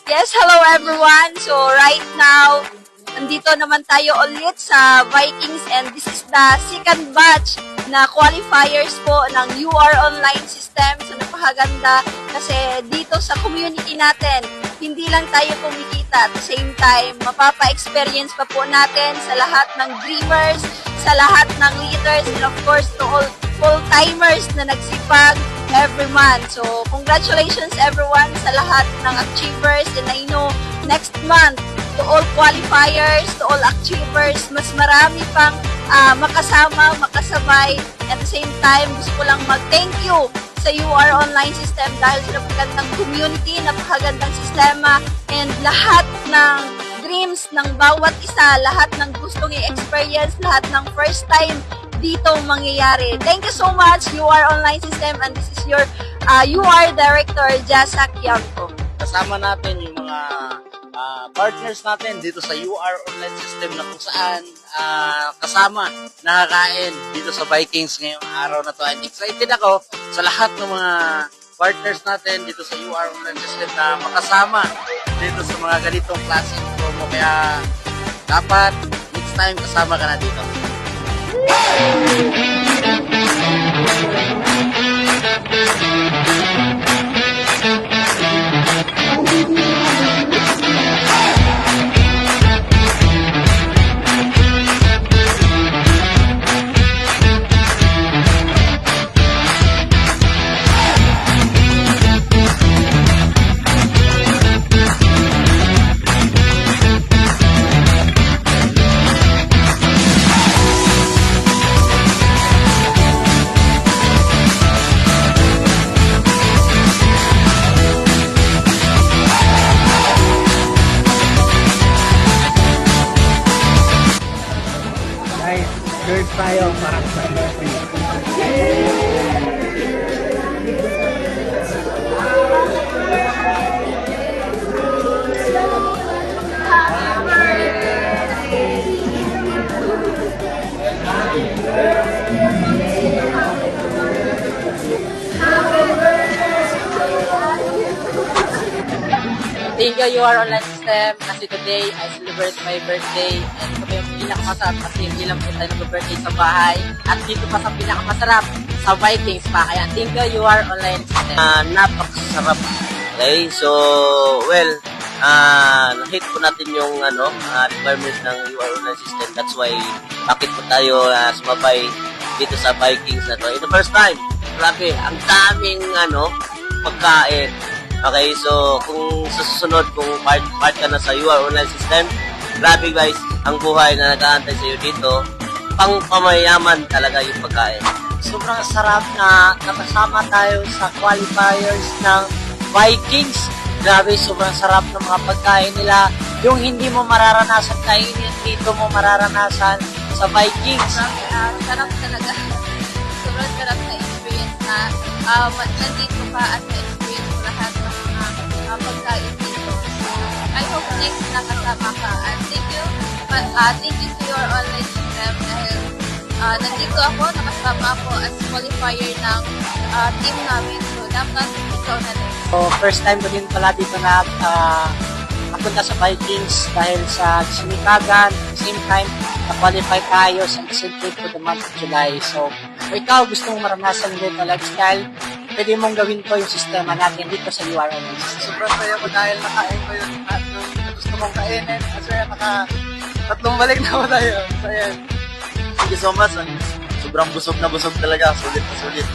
Yes, hello everyone. So right now, nandito naman tayo ulit sa Vikings and this is the second batch na qualifiers po ng UR online system. So napakaganda kasi dito sa community natin, hindi lang tayo kumikita. At the same time, mapapa-experience pa po natin sa lahat ng dreamers, sa lahat ng leaders, and of course to all full-timers na nagsipag every month. So, congratulations everyone sa lahat ng achievers. And I know next month, to all qualifiers, to all achievers, mas marami pang makasama, makasabay. At the same time, gusto ko lang mag-thank you sa UR online system dahil sa napakagandang community, napakagandang sistema, and lahat ng dreams ng bawat isa, lahat ng gustong i-experience, lahat ng first time dito mangyayari. Thank you so much, UR Online System, and this is your UR Director, Jasak Yamko. Kasama natin yung mga partners natin dito sa UR Online System na kung saan kasama nakakain dito sa Vikings ngayong araw na to. And excited ako sa lahat ng mga partners natin dito sa UR Online System na makasama dito sa mga ganitong klaseng promo. Kaya dapat next time kasama ka na dito. Third tayo para sa Murphy. Thank you, UR Online System. Kasi today, I celebrate my birthday. And ito yung pinakamasarap kasi hindi lang po tayo nag-birthday sa bahay. At dito pa sa pinakamasarap sa Vikings pa. Kaya thank you, UR Online System. Napakasarap. Okay, so, well, na-hit po natin yung requirements ng UR Online System. That's why, bakit po tayo sumabay dito sa Vikings na to. In the first time, grabe, ang daming pagkain. Okay, so kung sa susunod, kung part ka na sa UR Online System, grabe guys, ang buhay na nag-aantay sa iyo dito, pang pamayaman talaga yung pagkain. Sobrang sarap na nakasama tayo sa qualifiers ng Vikings. Grabe, sobrang sarap ng mga pagkain nila. Yung hindi mo mararanasan kainin, dito mo mararanasan sa Vikings. Sarap talaga. Sobrang sarap na experience na nandito ka at na-experience mo lahat ng mga pagkain dito. So, I hope next nakasama ka. And thank you to your online system dahil nandito ako, nakasama ako as qualifier ng team namin. So, dapat ikaw na rin. So, first time ko din pala dito na napunta sa Vikings dahil sa sinikagan. At the same time, na-qualify tayo sa incentive for the month of July. So, kung ikaw gusto mong maranasan din na lifestyle, pwede mong gawin ko yung sistema natin dito sa UR Online System. Sobrang saya ko dahil nakain ko yun at yung gusto mong kainin. Kasi tatlong balik na ako tayo. So, ayan. Thank you so much. Sobrang busog na busog talaga. Sulit na sulit.